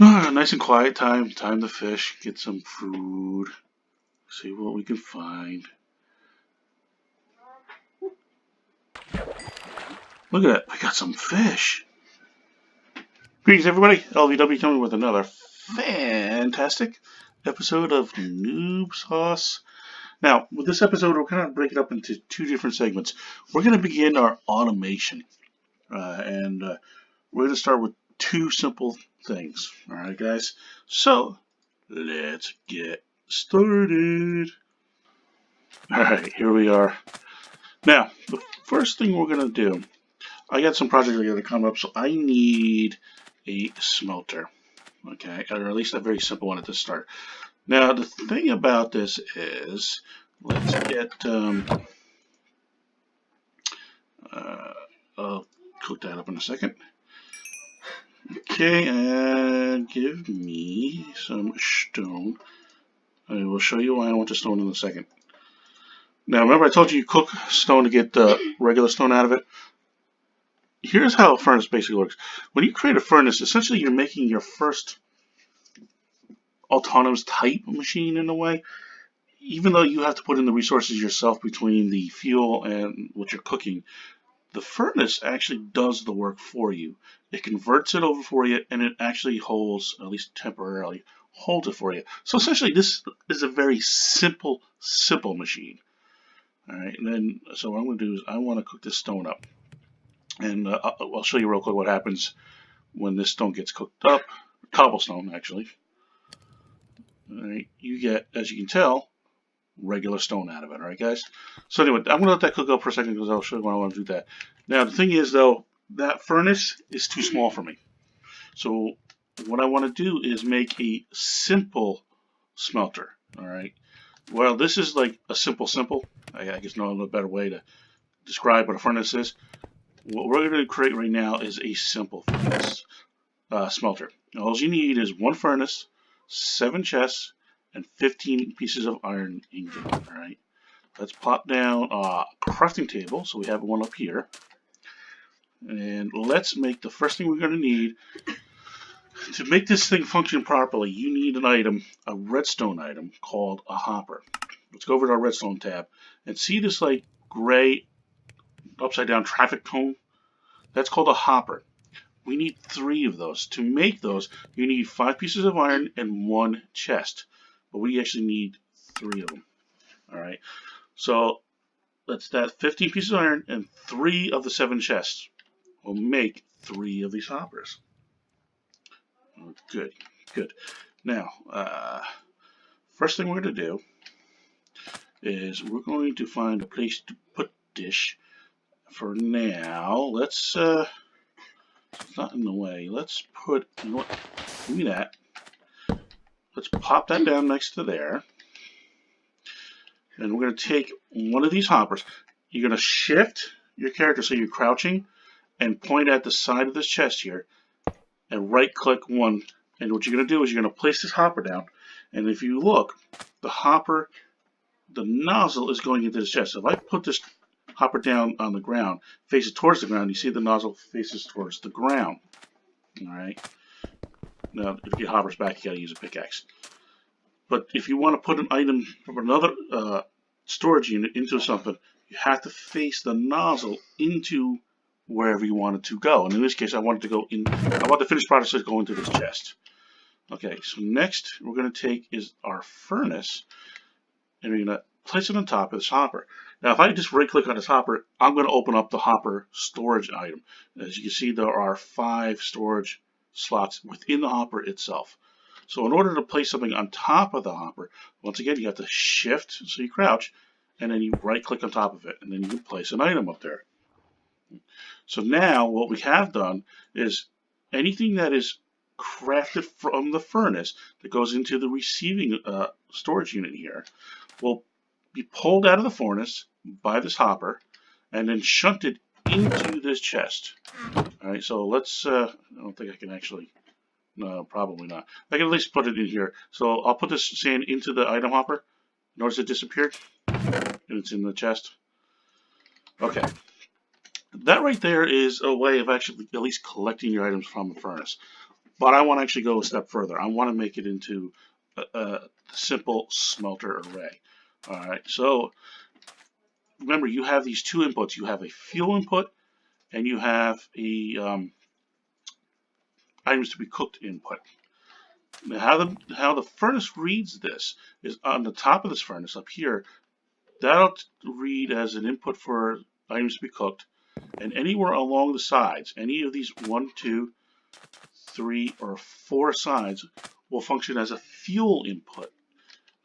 Nice and quiet time. Time to fish. Get some food. See what we can find. Look at that. We got some fish. Greetings, everybody. LVW coming with another fantastic episode of Noob Sauce. Now, with this episode, we're going to break it up into two different segments. We're going to begin our automation. And we're going to start with two simple things. All right, guys? So, let's get started. All right, here we are. Now, the first thing we're going to do, I got some projects that are going to come up, so I need a smelter. Okay, or at least a very simple one at the start. Now, the thing about this is, let's get, I'll cook that up in a second. Okay, and give me some stone. I will show you why I want the stone in a second. Now, remember I told you cook stone to get the regular stone out of it? Here's how a furnace basically works. When you create a furnace, essentially you're making your first autonomous type machine in a way. Even though you have to put in the resources yourself between the fuel and what you're cooking, the furnace actually does the work for you. It converts it over for you, and it actually holds, at least temporarily, holds it for you. So essentially this is a very simple machine. Alright, and then, so what I'm going to do is I want to cook this stone up. And I'll show you real quick what happens when this stone gets cooked up. Cobblestone, actually. Alright, you get, as you can tell, regular stone out of it. Alright, guys? So anyway, I'm going to let that cook up for a second because I'll show you why I want to do that. Now, the thing is, though, that furnace is too small for me. So what I want to do is make a simple smelter. Alright? Well, this is like a simple. I guess no better way to describe what a furnace is. What we're going to create right now is a simple furnace smelter. Now, all you need is one furnace, 7 chests, and 15 pieces of iron ingot. All right. Let's pop down a crafting table. So we have one up here. And let's make the first thing we're going to need. To make this thing function properly, you need an item, a redstone item called a hopper. Let's go over to our redstone tab and see this like gray upside down traffic cone. That's called a hopper. We need 3 of those. To make those, you need 5 pieces of iron and 1 chest. But we actually need 3 of them. Alright. So that's that 15 pieces of iron and 3 of the 7 chests. We'll make 3 of these hoppers. Good. Now, first thing we're going to do is we're going to find a place to put dish. For now, let's, it's not in the way. Let's put, you know what, give me that. Let's pop that down next to there. And we're going to take one of these hoppers. You're going to shift your character so you're crouching and point at the side of this chest here and right click one. And what you're going to do is you're going to place this hopper down. And if you look, the hopper, the nozzle is going into this chest. So if I put this hopper down on the ground, face it towards the ground, you see the nozzle faces towards the ground. Alright. Now, if your hopper's back, you gotta use a pickaxe. But if you want to put an item from another storage unit into something, you have to face the nozzle into wherever you want it to go. And in this case, I want the finished product to go into this chest. Okay, so next we're going to take is our furnace, and we're going to place it on top of this hopper. Now, if I just right-click on this hopper, I'm going to open up the hopper storage item. As you can see, there are 5 storage slots within the hopper itself. So in order to place something on top of the hopper, once again, you have to shift, so you crouch, and then you right-click on top of it, and then you can place an item up there. So now, what we have done is anything that is crafted from the furnace that goes into the receiving storage unit here will be pulled out of the furnace by this hopper and then shunted into this chest. Alright, so let's, I don't think I can actually, no, probably not. I can at least put it in here. So I'll put this sand into the item hopper. Notice it disappeared? And it's in the chest. Okay. That right there is a way of actually at least collecting your items from the furnace. But I want to actually go a step further. I want to make it into a simple smelter array. All right, so remember, you have these two inputs. You have a fuel input and you have a items to be cooked input. Now, how the furnace reads this is on the top of this furnace up here. That'll read as an input for items to be cooked, and anywhere along the sides, any of these 1, 2, 3, or 4 sides will function as a fuel input.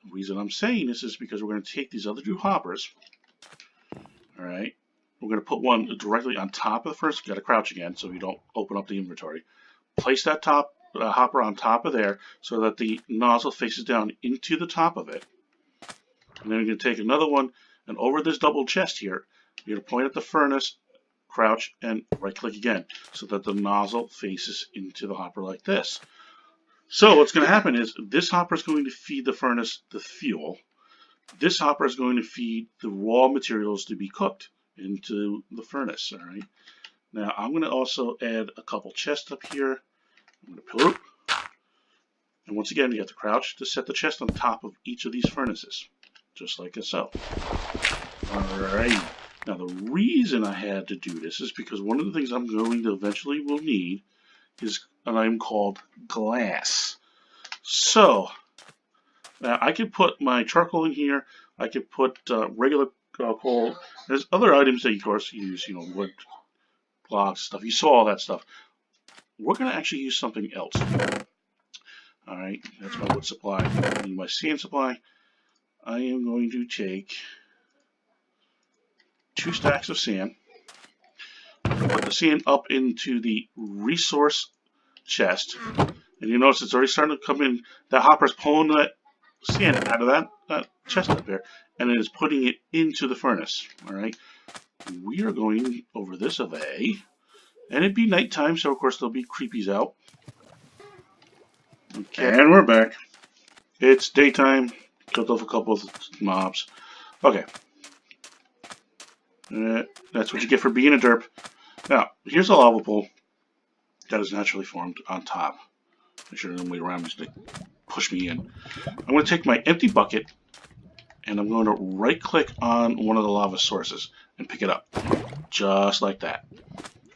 The reason I'm saying this is because we're going to take these other two hoppers. All right, we're going to put one directly on top of the first. You got to crouch again so you don't open up the inventory. Place that top hopper on top of there so that the nozzle faces down into the top of it. And then we're going to take another one, and over this double chest here, you're going to point at the furnace, crouch, and right-click again so that the nozzle faces into the hopper like this. So what's going to happen is this hopper is going to feed the furnace the fuel. This hopper is going to feed the raw materials to be cooked into the furnace. All right. Now I'm going to also add a couple chests up here. I'm going to pillar, and once again you have to crouch to set the chest on top of each of these furnaces, just like so. All right. Now the reason I had to do this is because one of the things I'm going to eventually will need is an item called glass. So now I could put my charcoal in here. I could put regular coal. There's other items that you, of course, use, wood, blocks, stuff. You saw all that stuff. We're going to actually use something else. All right, that's my wood supply. I need my sand supply. I am going to take 2 stacks of sand. Put the sand up into the resource chest. And you notice it's already starting to come in. That hopper's pulling that sand out of that chest up there, and it is putting it into the furnace. All right. We are going over this way, and it'd be nighttime, so of course there'll be creepies out. Okay, and we're back. It's daytime. Killed off a couple of mobs. Okay. That's what you get for being a derp. Now, here's a lava pool that is naturally formed on top. Make sure nobody around me to push me in. I'm going to take my empty bucket, and I'm going to right-click on one of the lava sources and pick it up. Just like that.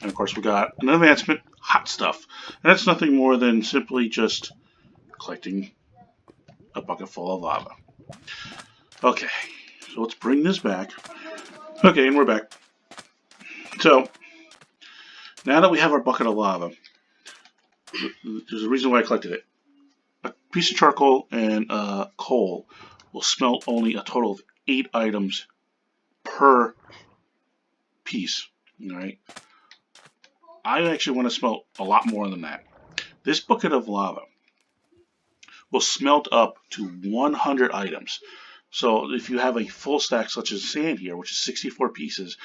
And of course we got an advancement, hot stuff. And that's nothing more than simply just collecting a bucket full of lava. Okay, so let's bring this back. Okay, and we're back. So, now that we have our bucket of lava, there's a reason why I collected it. A piece of charcoal and coal will smelt only a total of 8 items per piece. All right. I actually want to smelt a lot more than that. This bucket of lava will smelt up to 100 items. So if you have a full stack such as sand here, which is 64 pieces,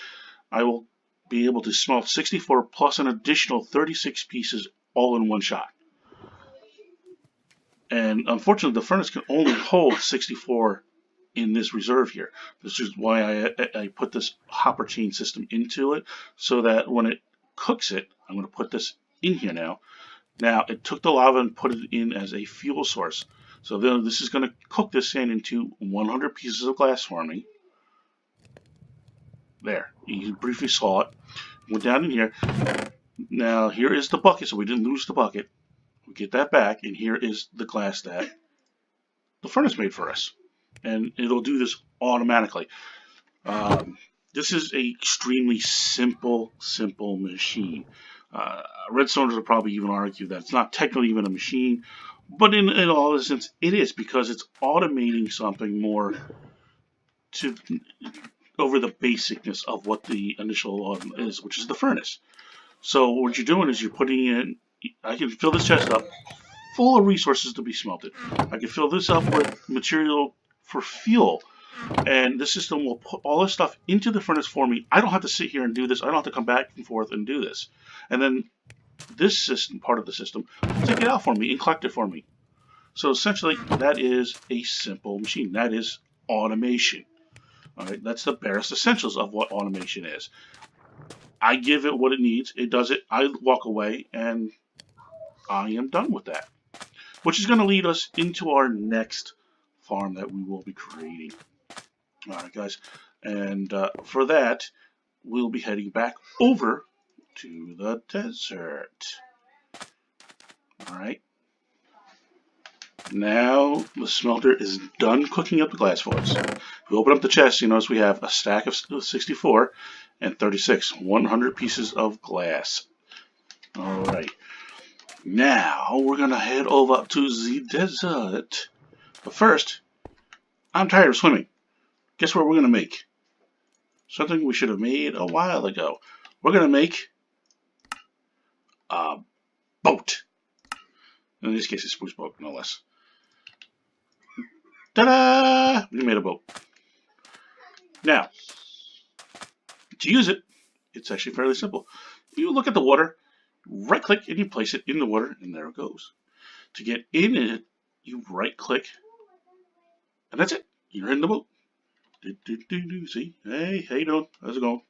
I will be able to smelt 64 plus an additional 36 pieces all in one shot. And unfortunately, the furnace can only hold 64 in this reserve here. This is why I put this hopper chain system into it, so that when it cooks it, I'm going to put this in here now. Now, it took the lava and put it in as a fuel source. So then this is going to cook this sand into 100 pieces of glass for me. There, you briefly saw it. Went down in here. Now, here is the bucket, so we didn't lose the bucket. We get that back, and here is the glass that the furnace made for us. And it'll do this automatically. This is an extremely simple machine. Redstoners will probably even argue that it's not technically even a machine, but in all essence, it is, because it's automating something more to over the basicness of what the initial is, which is the furnace. So what you're doing is you're putting in, I can fill this chest up full of resources to be smelted. I can fill this up with material for fuel, and this system will put all this stuff into the furnace for me. I don't have to sit here and do this. I don't have to come back and forth and do this. And then this system, part of the system, will take it out for me and collect it for me. So essentially, that is a simple machine. That is automation. All right, that's the barest essentials of what automation is. I give it what it needs. It does it. I walk away, and I am done with that. Which is going to lead us into our next farm that we will be creating. Alright guys, and for that, we'll be heading back over to the desert. Alright. Now the smelter is done cooking up the glass for us. If we open up the chest, you notice we have a stack of 64 and 36, 100 pieces of glass. Alright. Now we're going to head over to the desert. But first, I'm tired of swimming. Guess what we're going to make? Something we should have made a while ago. We're going to make a boat. In this case, a spruce boat, no less. Ta-da! We made a boat. Now, to use it, it's actually fairly simple. You look at the water, right-click, and you place it in the water, and there it goes. To get in it, you right-click, and that's it. You're in the boat. See? Hey, how you doing? How's it going?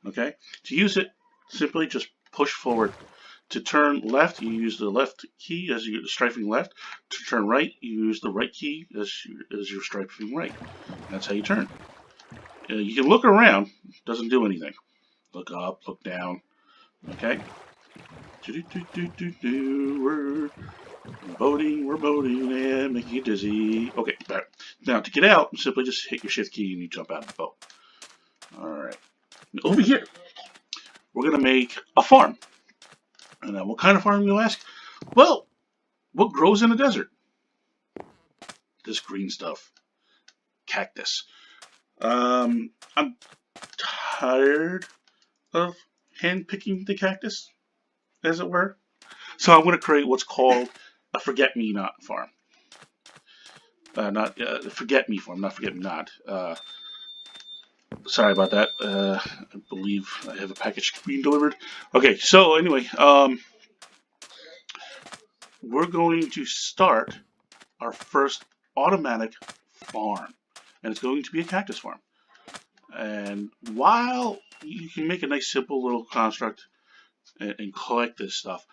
Okay. To use it, simply just push forward. To turn left, you use the left key as you're strafing left. To turn right, you use the right key as you're strafing right. That's how you turn. You can look around. Doesn't do anything. Look up, look down. Okay. We're boating, and making you dizzy. Okay, right. Now to get out, simply just hit your shift key and you jump out of the boat. Alright. Over here, we're going to make a farm. And what kind of farm, you ask? Well, what grows in the desert? This green stuff. Cactus. I'm tired of hand-picking the cactus, as it were. So I'm going to create what's called a forget-me-not farm. Not forget-me farm, not forget-me-not. Sorry about that. I believe I have a package being delivered. Okay, so anyway, we're going to start our first automatic farm. And it's going to be a cactus farm. And while you can make a nice simple little construct and collect this stuff,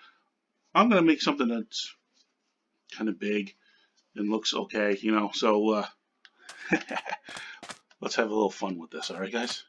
I'm going to make something that's kind of big and looks okay, you know. So let's have a little fun with this, alright guys?